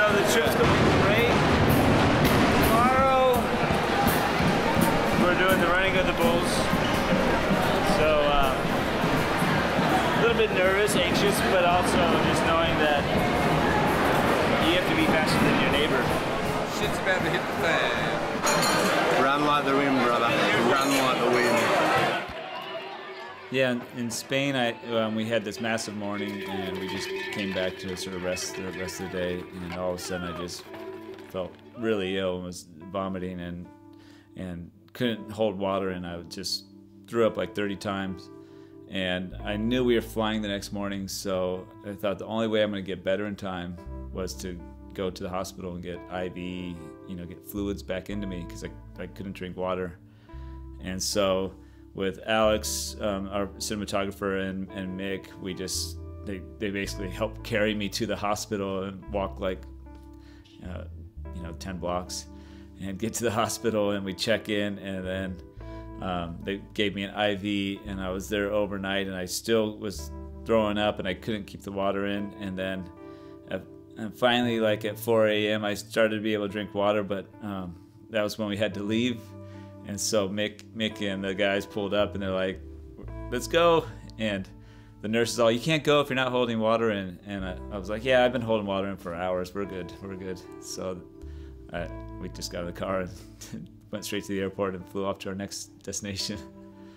So the trip's going great. Tomorrow, we're doing the running of the bulls. So a little bit nervous, anxious, but also just knowing that you have to be faster than your neighbor. Shit's about to hit the fan. Run like the wind, brother. Run like the wind. Yeah, in Spain, we had this massive morning, and we just came back to sort of rest the rest of the day, and all of a sudden I just felt really ill and was vomiting and couldn't hold water, and I just threw up like 30 times. And I knew we were flying the next morning, so I thought the only way I'm going to get better in time was to go to the hospital and get IV, get fluids back into me, because I couldn't drink water. And so with Alex, our cinematographer, and Mick, they basically helped carry me to the hospital and walk like 10 blocks and get to the hospital, and we check in, and then they gave me an IV, and I was there overnight, and I still was throwing up, and I couldn't keep the water in. And then and finally, like at 4 a.m., I started to be able to drink water, but that was when we had to leave. And so Mick and the guys pulled up, and they're like, let's go. And the nurse is all, you can't go if you're not holding water in. And I was like, yeah, I've been holding water in for hours. We're good. So we just got in the car and went straight to the airport and flew off to our next destination.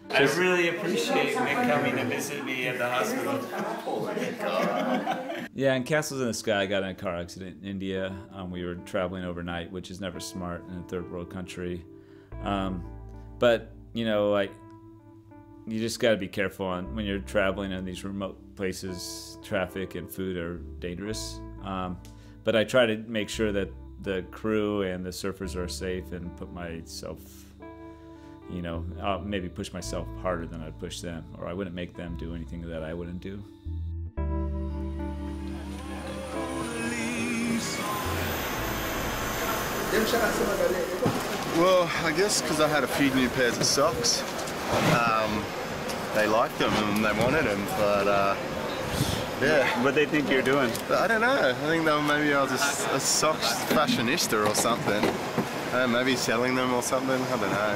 I really appreciate Mick coming to visit me at the hospital. Oh my God. Yeah, in Castles in the Sky, I got in a car accident in India. We were traveling overnight, which is never smart in a third world country. But you just got to be careful when you're traveling in these remote places. Traffic and food are dangerous. But I try to make sure that the crew and the surfers are safe, and put myself, I'll maybe push myself harder than I'd push them, or I wouldn't make them do anything that I wouldn't do. Well, I guess because I had a few new pairs of socks. They liked them and they wanted them, but yeah. What they think you're doing? But I don't know. I think maybe I was a socks fashionista or something. Maybe selling them or something. I don't know.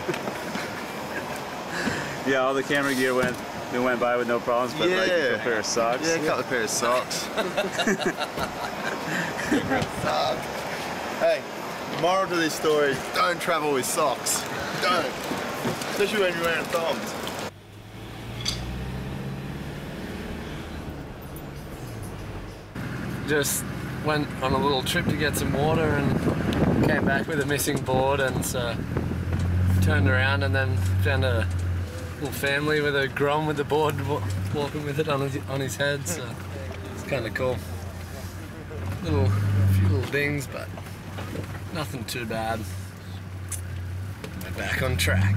Yeah, all the camera gear went by with no problems, but like a pair of socks. Yeah, a couple of pairs of socks. Hey, moral to this story: don't travel with socks. Don't, especially when you're wearing thongs. Just went on a little trip to get some water and came back with a missing board, and so turned around and then found a little family with a grom with the board walking with it on his head, so it's kind of cool. A few little dings, but nothing too bad. We're back on track.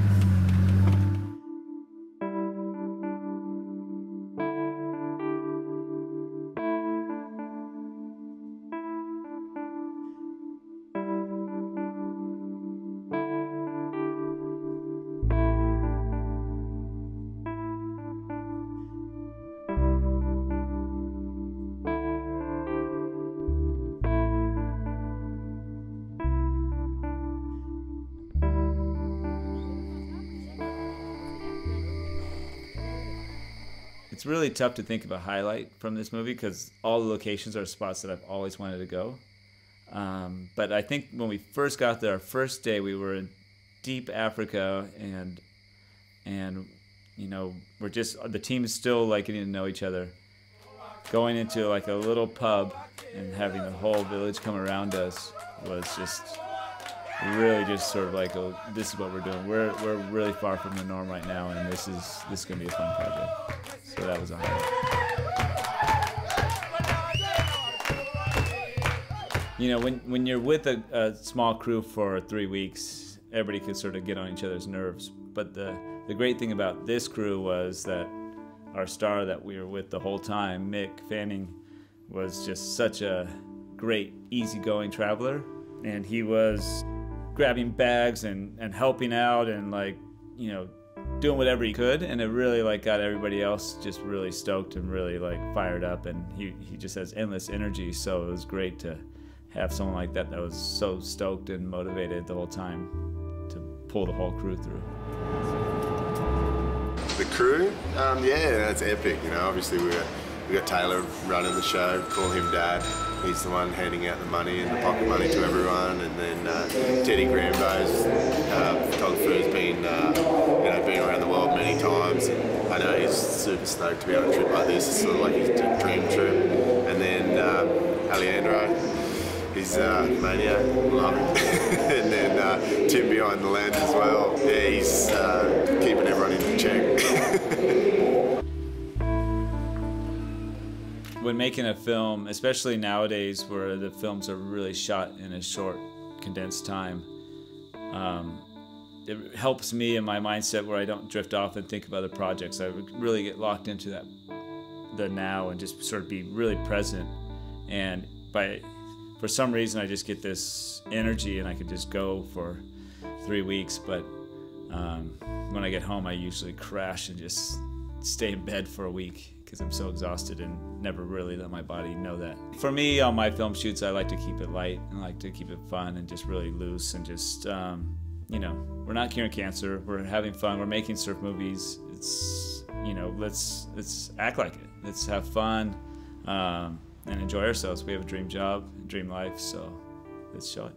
It's really tough to think of a highlight from this movie because all the locations are spots that I've always wanted to go. But I think when we first got there, our first day, we were in deep Africa, and we're just, the team is still like getting to know each other. Going into like a little pub and having the whole village come around us was just really just sort of like, oh, this is what we're doing. We're really far from the norm right now, and this is gonna be a fun project. So that was a highlight. When you're with a small crew for 3 weeks, everybody can sort of get on each other's nerves. But the great thing about this crew was that our star that we were with the whole time, Mick Fanning, was just such a great, easygoing traveler, and he was grabbing bags and helping out and doing whatever he could, and it really got everybody else just really stoked and really fired up, and he just has endless energy, so it was great to have someone like that was so stoked and motivated the whole time to pull the whole crew through. The crew, yeah, that's epic. You know, obviously we got Taylor running the show, call him Dad. He's the one handing out the money and the pocket money to everyone. And then Teddy Grambo's photographer has been, been around the world many times. And I know he's super stoked to be on a trip like this. It's sort of like his dream trip. And then Alejandro, he's maniac, love it. And then Tim behind the lens as well. Yeah, he's keeping everyone in check. When making a film, especially nowadays where the films are really shot in a short, condensed time, it helps me in my mindset where I don't drift off and think of other projects. I really get locked into the now and just sort of be really present. And for some reason, I just get this energy and I could just go for 3 weeks. But when I get home, I usually crash and just stay in bed for a week because I'm so exhausted and never really let my body know that. For me, on my film shoots, I like to keep it light and I like to keep it fun and just really loose and just, we're not curing cancer, we're having fun, we're making surf movies. It's, let's act like it. Let's have fun and enjoy ourselves. We have a dream job, a dream life, so let's show it.